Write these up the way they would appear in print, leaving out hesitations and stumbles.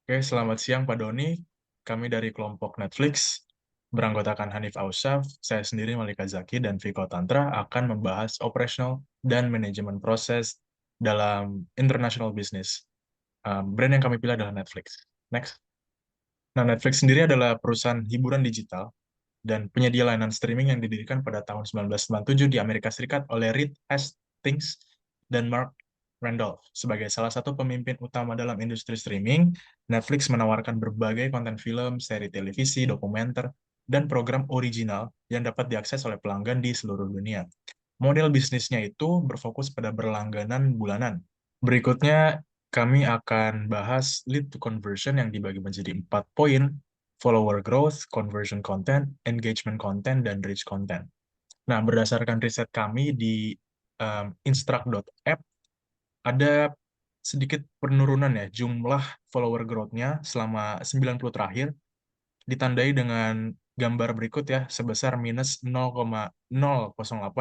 Oke, selamat siang Pak Doni. Kami dari kelompok Netflix, beranggotakan Hanif Ausyaf, saya sendiri Malika Zaki, dan Viko Tantra akan membahas operational dan manajemen proses dalam international business. Brand yang kami pilih adalah Netflix. Next. Nah, Netflix sendiri adalah perusahaan hiburan digital dan penyedia layanan streaming yang didirikan pada tahun 1997 di Amerika Serikat oleh Reed Hastings dan Mark Randolph. Sebagai salah satu pemimpin utama dalam industri streaming, Netflix menawarkan berbagai konten film, seri televisi, dokumenter, dan program original yang dapat diakses oleh pelanggan di seluruh dunia. Model bisnisnya itu berfokus pada berlangganan bulanan. Berikutnya, kami akan bahas lead to conversion yang dibagi menjadi 4 poin: follower growth, conversion content, engagement content, dan reach content. Nah, berdasarkan riset kami di instruct.app, ada sedikit penurunan ya jumlah follower growth-nya selama 90 terakhir, ditandai dengan gambar berikut ya, sebesar minus 0,008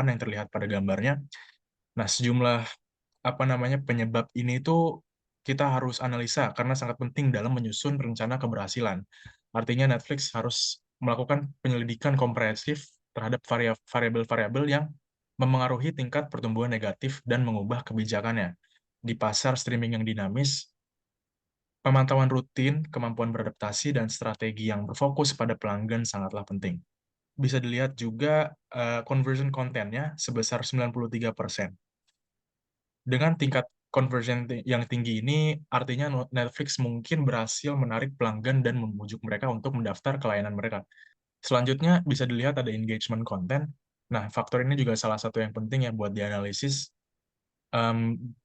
yang terlihat pada gambarnya. Nah, sejumlah penyebab ini itu kita harus analisa karena sangat penting dalam menyusun rencana keberhasilan. Artinya Netflix harus melakukan penyelidikan komprehensif terhadap variabel-variabel yang memengaruhi tingkat pertumbuhan negatif dan mengubah kebijakannya. Di pasar streaming yang dinamis, pemantauan rutin, kemampuan beradaptasi, dan strategi yang berfokus pada pelanggan sangatlah penting. Bisa dilihat juga conversion kontennya sebesar 93%. Dengan tingkat conversion yang tinggi ini, artinya Netflix mungkin berhasil menarik pelanggan dan membujuk mereka untuk mendaftar ke layanan mereka. Selanjutnya, bisa dilihat ada engagement content. Nah, faktor ini juga salah satu yang penting ya buat dianalisis.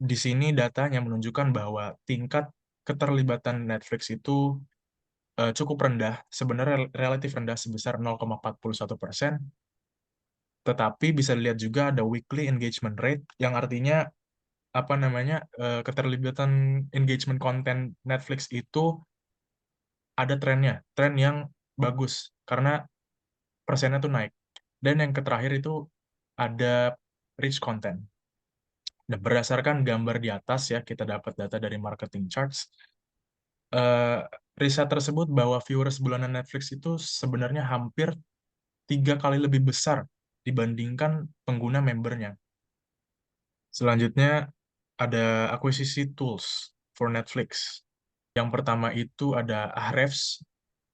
Di sini datanya menunjukkan bahwa tingkat keterlibatan Netflix itu cukup rendah, sebenarnya relatif rendah sebesar 0,41%, tetapi bisa dilihat juga ada weekly engagement rate, yang artinya keterlibatan engagement konten Netflix itu ada trennya, tren yang bagus karena persennya tuh naik. Dan yang terakhir itu ada rich content. Dan berdasarkan gambar di atas ya, kita dapat data dari marketing charts. Eh, Riset tersebut bahwa viewers bulanan Netflix itu sebenarnya hampir 3 kali lebih besar dibandingkan pengguna membernya. Selanjutnya ada akuisisi tools for Netflix. Yang pertama itu ada Ahrefs.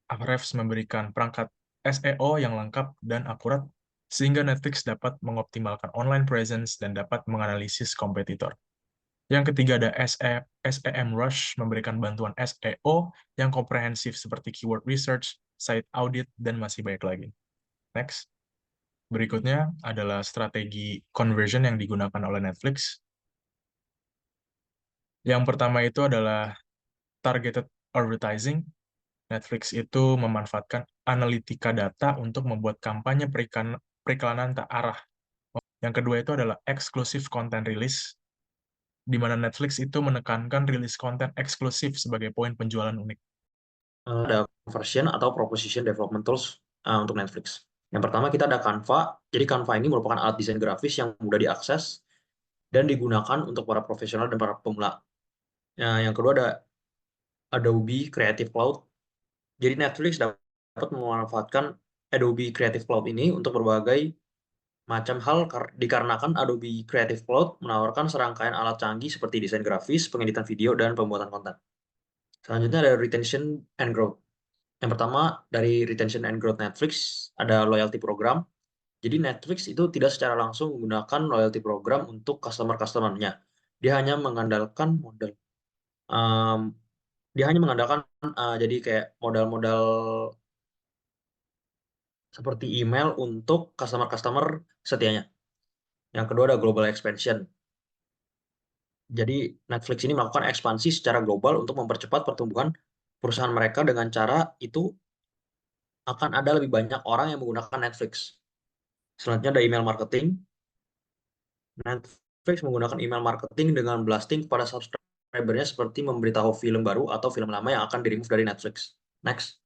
Ahrefs memberikan perangkat SEO yang lengkap dan akurat sehingga Netflix dapat mengoptimalkan online presence dan dapat menganalisis kompetitor. Yang ketiga ada SEMrush, memberikan bantuan SEO yang komprehensif seperti keyword research, site audit, dan masih banyak lagi. Next. Berikutnya adalah strategi conversion yang digunakan oleh Netflix. Yang pertama itu adalah targeted advertising. Netflix itu memanfaatkan analitika data untuk membuat kampanye periklanan tak arah. Yang kedua itu adalah exclusive content release, di mana Netflix itu menekankan rilis konten eksklusif sebagai poin penjualan unik. Ada version atau proposition development tools untuk Netflix. Yang pertama kita ada Canva. Jadi Canva ini merupakan alat desain grafis yang mudah diakses dan digunakan untuk para profesional dan para pemula. Yang kedua ada Adobe Creative Cloud. Jadi Netflix dapat memanfaatkan Adobe Creative Cloud ini untuk berbagai macam hal dikarenakan Adobe Creative Cloud menawarkan serangkaian alat canggih seperti desain grafis, pengeditan video, dan pembuatan konten. Selanjutnya ada retention and growth. Yang pertama, dari retention and growth Netflix, ada loyalty program. Jadi Netflix itu tidak secara langsung menggunakan loyalty program untuk customer-customernya. Dia hanya mengandalkan model. um, dia hanya mengandalkan jadi kayak modal-modal seperti email untuk customer-customer setianya. Yang kedua ada global expansion. Jadi Netflix ini melakukan ekspansi secara global untuk mempercepat pertumbuhan perusahaan mereka dengan cara itu akan ada lebih banyak orang yang menggunakan Netflix. Selanjutnya ada email marketing. Netflix menggunakan email marketing dengan blasting kepada subscribernya seperti memberitahu film baru atau film lama yang akan di-remove dari Netflix. Next.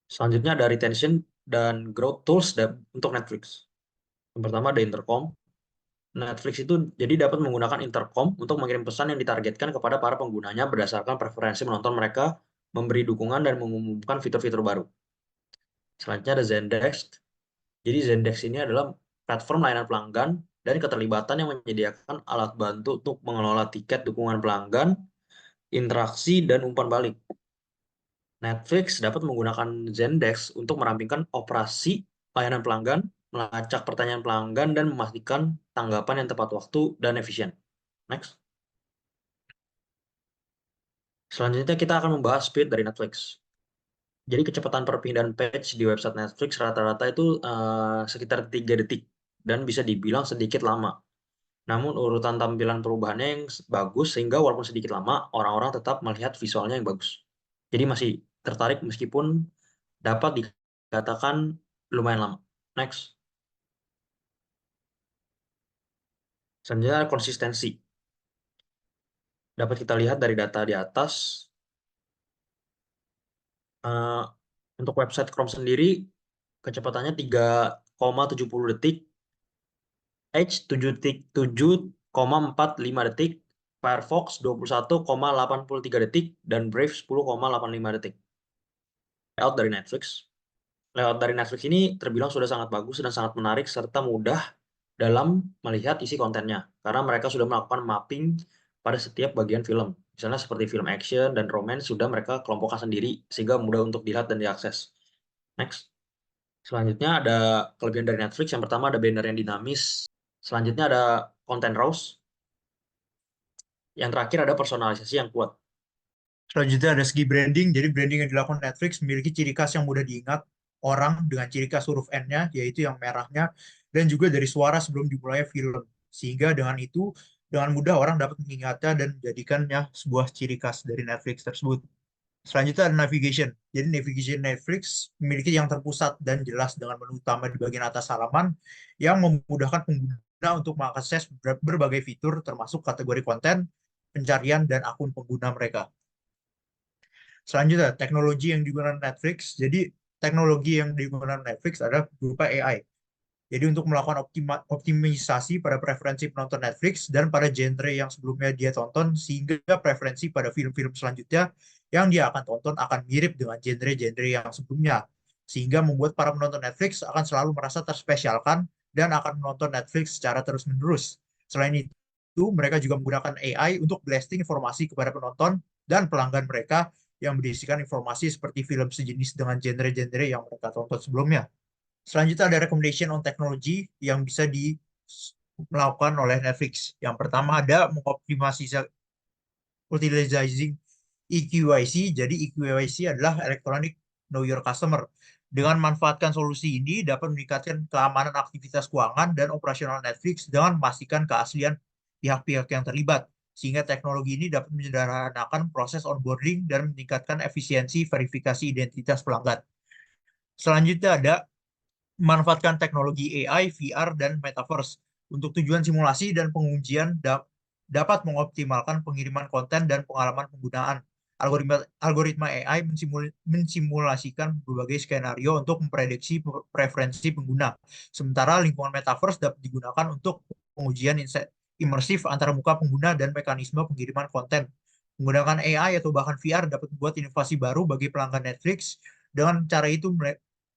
Selanjutnya ada retention dan growth tools untuk Netflix. Yang pertama ada Intercom. Netflix itu jadi dapat menggunakan intercom untuk mengirim pesan yang ditargetkan kepada para penggunanya berdasarkan preferensi menonton mereka, memberi dukungan dan mengumumkan fitur-fitur baru. Selanjutnya ada Zendesk. Jadi Zendesk ini adalah platform layanan pelanggan dan keterlibatan yang menyediakan alat bantu untuk mengelola tiket dukungan pelanggan, interaksi, dan umpan balik. Netflix dapat menggunakan Zendesk untuk merampingkan operasi layanan pelanggan, melacak pertanyaan pelanggan, dan memastikan tanggapan yang tepat waktu dan efisien. Next. Selanjutnya kita akan membahas speed dari Netflix. Jadi kecepatan perpindahan page di website Netflix rata-rata itu sekitar 3 detik dan bisa dibilang sedikit lama. Namun urutan tampilan perubahannya yang bagus sehingga walaupun sedikit lama, orang-orang tetap melihat visualnya yang bagus. Jadi masih tertarik meskipun dapat dikatakan lumayan lama. Next. Selanjutnya konsistensi. Dapat kita lihat dari data di atas, eh, untuk website Chrome sendiri kecepatannya 3,70 detik, Edge 7,45 detik, Firefox 21,83 detik, dan Brave 10,85 detik. Layout dari Netflix. Layout dari Netflix ini terbilang sudah sangat bagus dan sangat menarik serta mudah dalam melihat isi kontennya. Karena mereka sudah melakukan mapping pada setiap bagian film. Misalnya seperti film action dan romance sudah mereka kelompokkan sendiri sehingga mudah untuk dilihat dan diakses. Next. Selanjutnya ada kelebihan dari Netflix. Yang pertama ada banner yang dinamis. Selanjutnya ada content browse. Yang terakhir ada personalisasi yang kuat. Selanjutnya ada segi branding. Jadi branding yang dilakukan Netflix memiliki ciri khas yang mudah diingat orang dengan ciri khas huruf N-nya, yaitu yang merahnya, dan juga dari suara sebelum dimulai film. Sehingga dengan itu, dengan mudah orang dapat mengingatnya dan menjadikannya sebuah ciri khas dari Netflix tersebut. Selanjutnya ada navigation. Jadi navigation Netflix memiliki yang terpusat dan jelas dengan menu utama di bagian atas halaman yang memudahkan pengguna untuk mengakses berbagai fitur termasuk kategori konten, pencarian, dan akun pengguna mereka. Selanjutnya, teknologi yang digunakan Netflix. Jadi, teknologi yang digunakan Netflix adalah berupa AI. Jadi, untuk melakukan optimisasi pada preferensi penonton Netflix dan pada genre yang sebelumnya dia tonton, sehingga preferensi pada film-film selanjutnya yang dia akan tonton akan mirip dengan genre-genre yang sebelumnya. Sehingga membuat para penonton Netflix akan selalu merasa terspesialkan dan akan menonton Netflix secara terus-menerus. Selain itu, mereka juga menggunakan AI untuk blasting informasi kepada penonton dan pelanggan mereka yang berisikan informasi seperti film sejenis dengan genre-genre yang mereka tonton sebelumnya. Selanjutnya ada recommendation on technology yang bisa dilakukan oleh Netflix. Yang pertama ada mengoptimasi utilizing EQIC. Jadi EQIC adalah Electronic Know Your Customer. Dengan memanfaatkan solusi ini dapat meningkatkan keamanan aktivitas keuangan dan operasional Netflix dengan memastikan keaslian pihak-pihak yang terlibat. Sehingga teknologi ini dapat menyederhanakan proses onboarding dan meningkatkan efisiensi verifikasi identitas pelanggan. Selanjutnya ada memanfaatkan teknologi AI, VR, dan Metaverse. Untuk tujuan simulasi dan pengujian dapat mengoptimalkan pengiriman konten dan pengalaman penggunaan. Algoritma AI mensimulasikan berbagai skenario untuk memprediksi preferensi pengguna. Sementara lingkungan Metaverse dapat digunakan untuk pengujian imersif antara muka pengguna dan mekanisme pengiriman konten. Menggunakan AI atau bahkan VR dapat membuat inovasi baru bagi pelanggan Netflix. Dengan cara itu,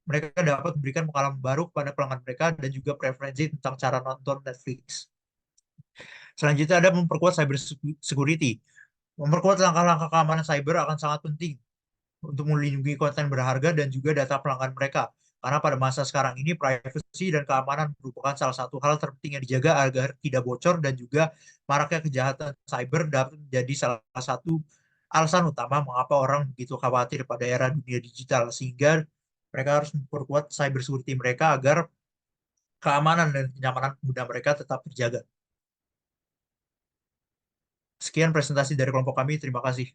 mereka dapat memberikan pengalaman baru kepada pelanggan mereka dan juga preferensi tentang cara nonton Netflix. Selanjutnya ada memperkuat cyber security. Memperkuat langkah-langkah keamanan cyber akan sangat penting untuk melindungi konten berharga dan juga data pelanggan mereka. Karena pada masa sekarang ini privacy dan keamanan merupakan salah satu hal terpenting yang dijaga agar tidak bocor, dan juga maraknya kejahatan cyber dapat menjadi salah satu alasan utama mengapa orang begitu khawatir pada era dunia digital, sehingga mereka harus memperkuat cyber security mereka agar keamanan dan kenyamanan pengguna mereka tetap terjaga. Sekian presentasi dari kelompok kami. Terima kasih.